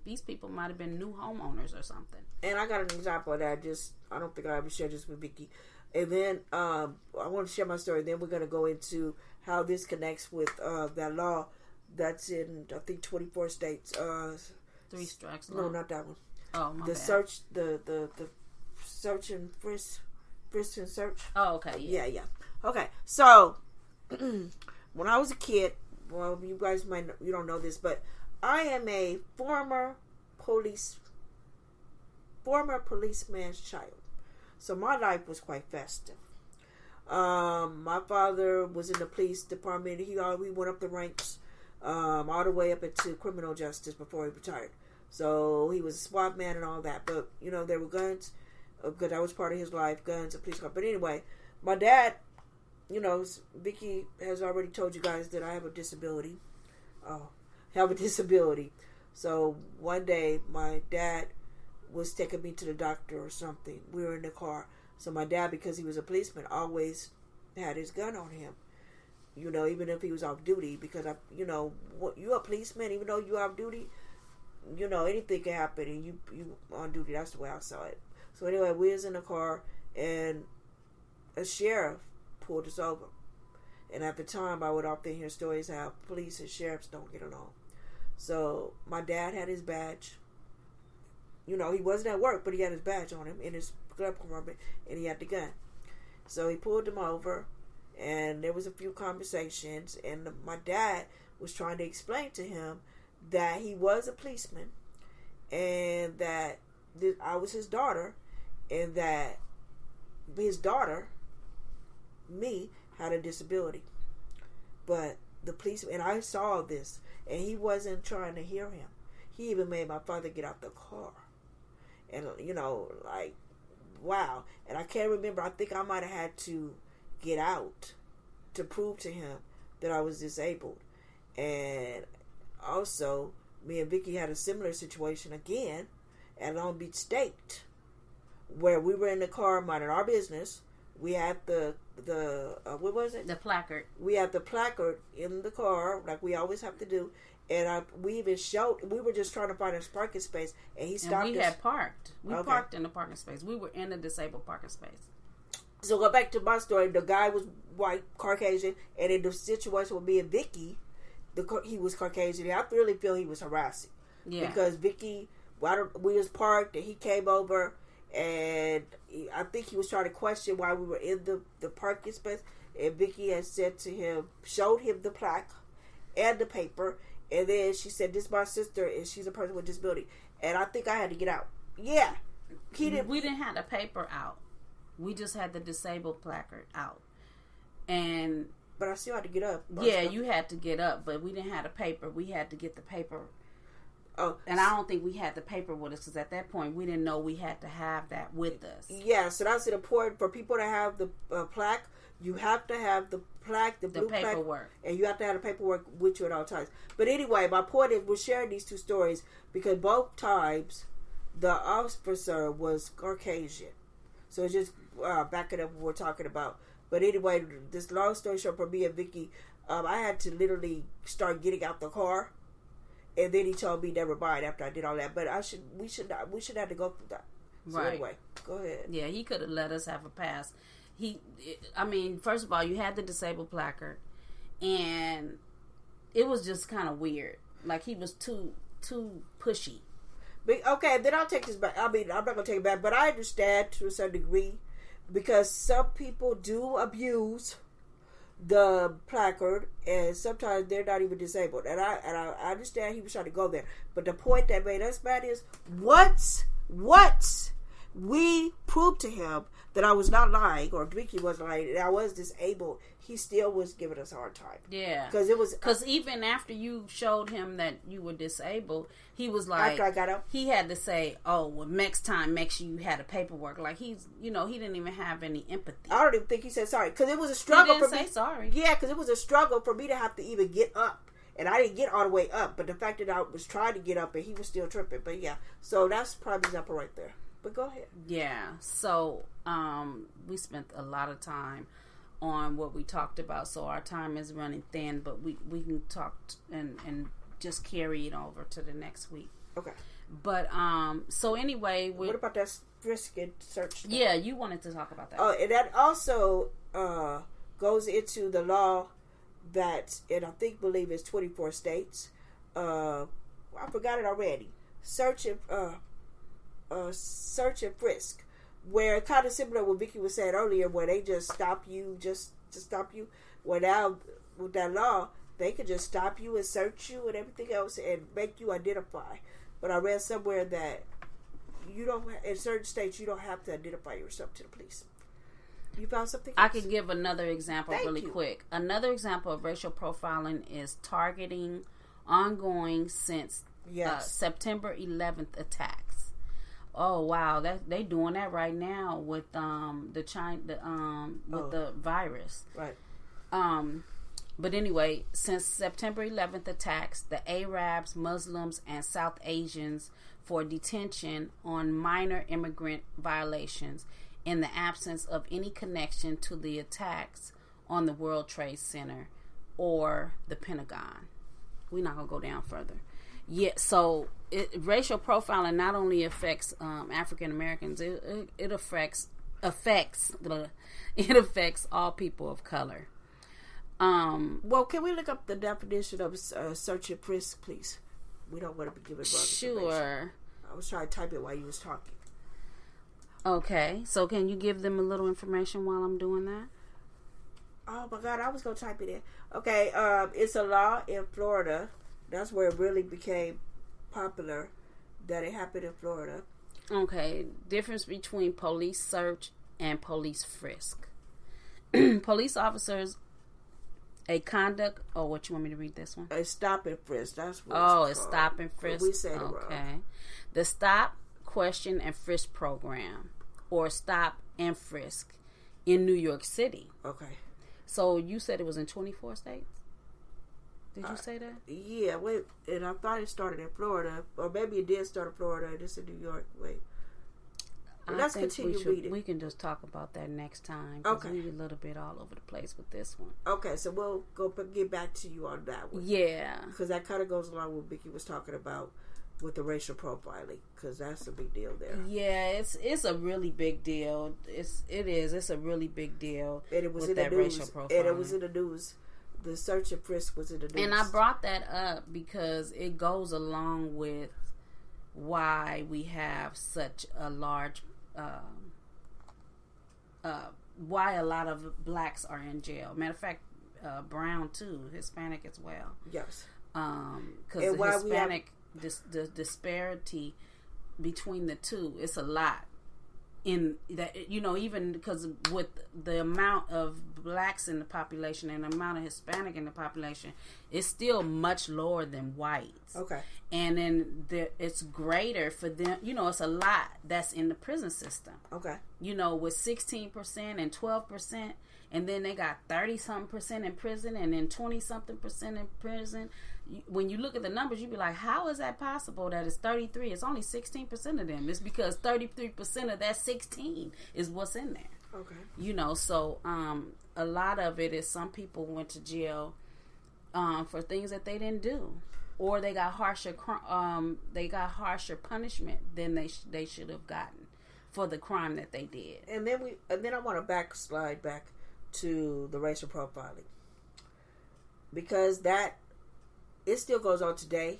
these people might have been new homeowners or something. And I got an example of that. I don't think I ever shared this with Vicky. And then I want to share my story. Then we're going to go into how this connects with that law that's in, I think, 24 states. 3 strikes. No, not that one. Oh, my the bad. Search, the search and frisk and search. Oh, okay. Yeah. Okay, so when I was a kid, well, you guys you don't know this, but I am a former policeman's child. So my life was quite festive. My father was in the police department. He went up the ranks, all the way up into criminal justice before he retired. So he was a SWAT man and all that. But, there were guns, because that was part of his life, guns, a police car. But anyway, my dad, Vicky has already told you guys that I have a disability. So one day, my dad was taking me to the doctor or something. We were in the car. So my dad, because he was a policeman, always had his gun on him. Even if he was off duty, because you're a policeman, even though you're off duty, anything can happen, and you on duty. That's the way I saw it. So anyway, we was in the car, and a sheriff pulled us over. And at the time, I would often hear stories how police and sheriffs don't get along. So my dad had his badge. He wasn't at work, but he had his badge on him in his glove compartment, and he had the gun. So he pulled him over, and there was a few conversations, and my dad was trying to explain to him that he was a policeman, and that I was his daughter, and that his daughter, me, had a disability. But the policeman, and I saw this, and he wasn't trying to hear him. He even made my father get out the car. And, wow. And I can't remember. I think I might have had to get out to prove to him that I was disabled. And also, me and Vicky had a similar situation again at Long Beach State, where we were in the car minding our business. We had the what was it? The placard. We had the placard in the car, like we always have to do. And we even showed, we were just trying to find a parking space, and he stopped us. And we had parked. We parked in the parking space. We were in a disabled parking space. So go back to my story. The guy was white, Caucasian, and in the situation with me and Vicky, he was Caucasian. I really feel he was harassing. Yeah. Because Vicky, we was parked, and he came over, and I think he was trying to question why we were in the parking space. And Vicky had said to him, showed him the plaque and the paper. And then she said, "This is my sister, and she's a person with disability." And I think I had to get out. Yeah, we didn't have the paper out. We just had the disabled placard out. But I still had to get up. Yeah, you had to get up, but we didn't have the paper. We had to get the paper. Oh, and I don't think we had the paper with us, because at that point we didn't know we had to have that with us. Yeah, so that's important for people to have the plaque. You have to have the plaque, the blue paperwork, plaque, and you have to have the paperwork with you at all times. But anyway, my point is, we're sharing these two stories because both times the officer was Caucasian. So it's just backing up what we're talking about. But anyway, this long story short, for me and Vicky, I had to literally start getting out the car, and then he told me never mind after I did all that. But we should have to go through that. So right. Anyway, go ahead. Yeah, he could have let us have a pass. First of all, you had the disabled placard, and it was just kind of weird. Like, he was too pushy. But, okay, then I'll take this back. I'm not going to take it back, but I understand to a certain degree, because some people do abuse the placard, and sometimes they're not even disabled. And I understand he was trying to go there. But the point that made us mad is, what we proved to him that I was not lying, or Vicky was lying, and I was disabled, he still was giving us a hard time. Yeah. Because even after you showed him that you were disabled, he was like... After I got up? He had to say, oh, well, next time, make sure you had a paperwork. Like, he didn't even have any empathy. I don't even think he said sorry. Because it was a struggle for me. He didn't say sorry. Yeah, because it was a struggle for me to have to even get up. And I didn't get all the way up. But the fact that I was trying to get up, and he was still tripping. But yeah, so that's probably example right there. But go ahead. Yeah, so we spent a lot of time on what we talked about, so our time is running thin, but we can talk and just carry it over to the next week. Okay. But so anyway, what about that frisk and search stuff? Yeah, you wanted to talk about that. Oh, and that also goes into the law that, and I believe it's 24 states. I forgot it already. Search and frisk, where kind of similar to what Vicky was saying earlier, where they just stop you, just to stop you. Well, now with that law, they can just stop you and search you and everything else and make you identify. But I read somewhere that you don't, in certain states, you don't have to identify yourself to the police. You found something else? I can give another example quick. Another example of racial profiling is targeting ongoing since September 11th attacks. Oh wow, they doing that right now with the virus. Right. But anyway, since September 11th attacks, the Arabs, Muslims, and South Asians for detention on minor immigrant violations in the absence of any connection to the attacks on the World Trade Center or the Pentagon. We're not going to go down further. Yeah, so racial profiling not only affects African Americans, it affects all people of color. Well, can we look up the definition of search and frisk, please? We don't want to be giving wrong information. I was trying to type it while you was talking. Okay, so can you give them a little information while I'm doing that? Oh my God, I was going to type it in. Okay, it's a law in Florida. That's where it really became popular, that it happened in Florida. Okay, difference between police search and police frisk. Police officers, a conduct, what you want me to read this one? A stop and frisk, that's what it's stop and frisk. We say it wrong. Okay. The stop, question, and frisk program, or stop and frisk in New York City. Okay. So you said it was in 24 states? Did you say that? Yeah, wait, and I thought it started in Florida, or maybe it did start in Florida and it's in New York. Wait. Let's continue reading. We can just talk about that next time. Okay. We're a little bit all over the place with this one. Okay, so we'll get back to you on that one. Yeah. Because that kind of goes along with what Vicky was talking about with the racial profiling, because that's a big deal there. Yeah, it's a really big deal. It's a really big deal. And it was in the news. And it was in the news. The search and frisk was in the news. And I brought that up because it goes along with why we have such a large, why a lot of blacks are in jail. Matter of fact, brown too, Hispanic as well. Yes. Because the Hispanic, the disparity between the two, it's a lot. In that, even because with the amount of blacks in the population and the amount of Hispanic in the population, it's still much lower than whites. Okay. And then it's greater for them. It's a lot that's in the prison system. Okay. With 16% and 12%, and then they got 30-something% in prison, and then 20-something% in prison. When you look at the numbers, you be like, how is that possible that it's 33? It's only 16% of them. It's because 33% of that 16 is what's in there. Okay. So a lot of it is some people went to jail for things that they didn't do, or they got harsher punishment than they should have gotten for the crime that they did. And then I want to backslide back to the racial profiling, because it still goes on today,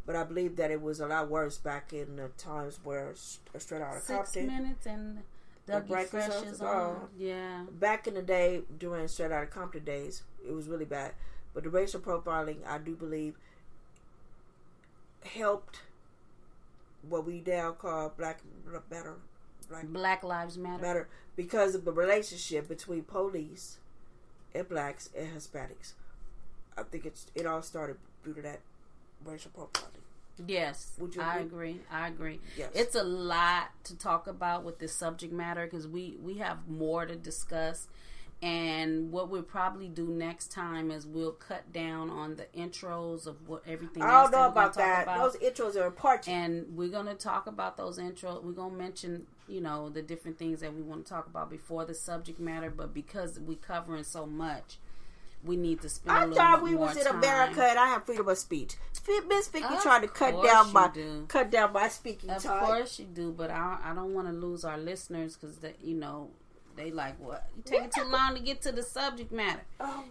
but I believe that it was a lot worse back in the times where Straight Outta Compton. 6 Minutes and Dougie Fresh is on. Yeah. Back in the day, during Straight Outta Compton days, it was really bad. But the racial profiling, I do believe, helped what we now call Black Lives Matter. Because of the relationship between police and blacks and Hispanics. I think it all started due to that racial profiling. Yes, I agree. Yes. It's a lot to talk about with this subject matter because we have more to discuss. And what we'll probably do next time is we'll cut down on the intros of what everything. I don't know about that. Those intros are important. And we're going to talk about those intros. We're going to mention, the different things that we want to talk about before the subject matter. But because we're covering so much, we need to spend a little more time. I thought we was in America and I have freedom of speech. Miss Vicky Of trying to cut course down you my do. speaking Of time. course you do, but I don't want to lose our listeners because they like, what, you taking too long to get to the subject matter,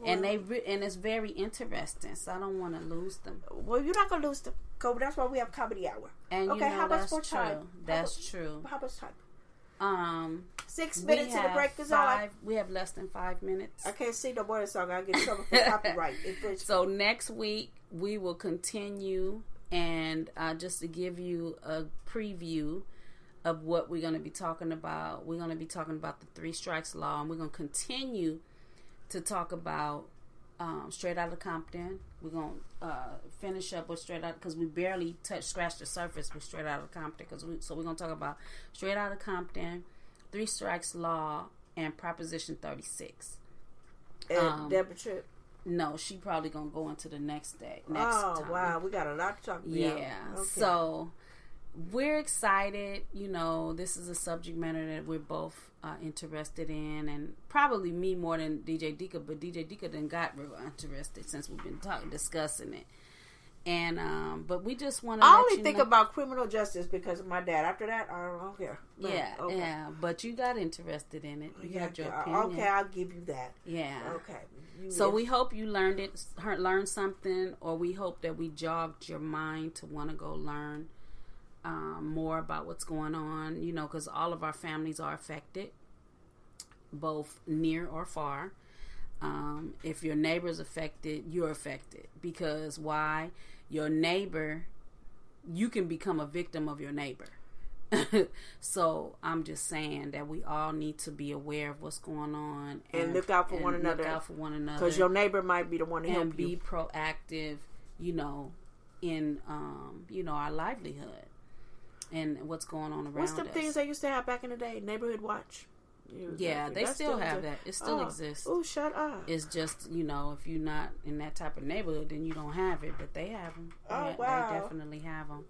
and and it's very interesting, so I don't want to lose them. Well, you're not gonna lose them. That's why we have comedy hour. And okay, how much that's more true. time? That's true. How much time? 6 We minutes and the break is on. We have less than 5 minutes. I can't see no more of the song. I get in trouble for copyright infringement. So next week we will continue, and just to give you a preview of what we're going to be talking about. We're going to be talking about the 3 strikes law, and we're going to continue to talk about Straight Outta Compton. We're going to finish up with Straight Outta, because we barely scratched the surface with Straight Outta Compton. So we're going to talk about Straight Outta Compton, 3 strikes law, and Proposition 36. And Deborah Tripp. No, she probably going to go into the next time. Wow, we got a lot to talk about. Yeah, okay. So we're excited. This is a subject matter that we're both interested in, and probably me more than DJ Dika, but DJ Dika done got real interested since we've been discussing it. And but we just want to. I only think about criminal justice because of my dad. After that, I don't care. But, yeah. But you got interested in it. You got your opinion. Okay, I'll give you that. Yeah. Okay. So we hope you learned something, or we hope that we jogged your mind to want to go learn more about what's going on. Because all of our families are affected, both near or far. If your neighbor's affected, you're affected. Because why? Your neighbor, you can become a victim of your neighbor. So I'm just saying that we all need to be aware of what's going on and look out for one another. Look out for one another, because your neighbor might be the one to help you. And be proactive, in our livelihood and what's going on around us. What's the things they used to have back in the day? Neighborhood watch. Yeah, they still have that. It still exists. Oh, shut up. It's just, if you're not in that type of neighborhood, then you don't have it. But they have them. Oh, wow. They definitely have them.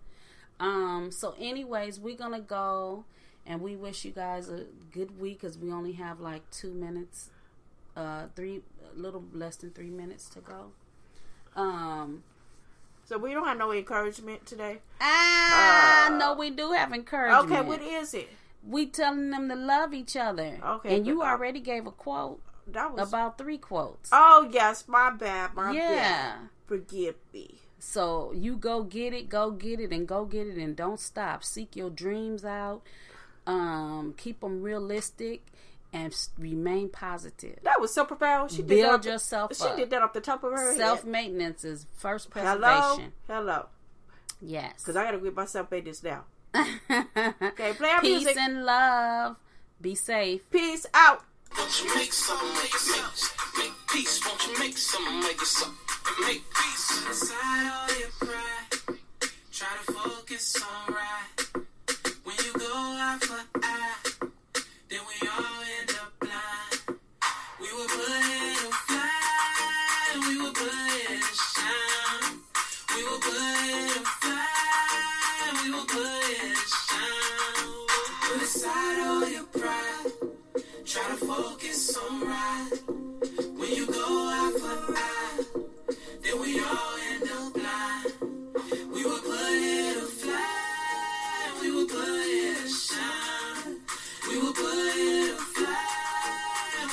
So anyways, we're going to go, and we wish you guys a good week, because we only have like 2 minutes, a little less than 3 minutes to go. So we don't have no encouragement today? No, we do have encouragement. Okay, what is it? We telling them to love each other. Okay. And you already gave a quote. That was about 3 quotes. Oh, yes. My bad. My bad. Forgive me. So you go get it, and don't stop. Seek your dreams out. Keep them realistic, and remain positive. That was so profound. She build yourself up. She did that off the top of her head. Self-maintenance is first preservation. Hello. Yes. Because I got to get myself maintenance now. Okay, play our music. Peace and love. Be safe. Peace out. Won't you make something of yourself? Make peace. Won't you make something of yourself? Make peace. Inside all your pride. Try to focus on right. When you go eye for eye, then we all end up blind. We were put here to fly. We were put here to shine. We were put here to fly. We were put here to shine. Put aside all your pride. Try to focus on right. When you go eye for eye, then we all end up blind. We were put here to fly. We were put here to shine. We were put here to fly.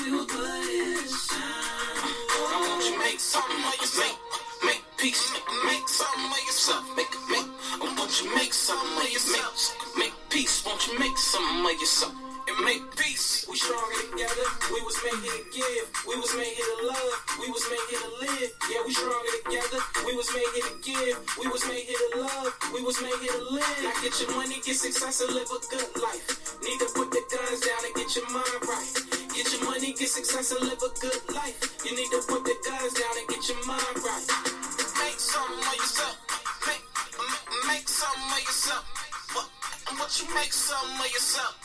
We were put here to shine. I want you to make something of yourself. Make peace. Make something of yourself. I want you to make something of yourself. Make peace. Won't you make something of yourself? And make peace. We stronger together. We was made here to give. We was made here to love. We was made here to live. Yeah, we stronger together. We was made here to give. We was made here to love. We was made here to live. Now get your money, get success, and live a good life. Need to put the guns down and get your mind right. Get your money, get success, and live a good life. You need to put the guns down and get your mind right. Make something of yourself. Make something of yourself. What you make something of yourself?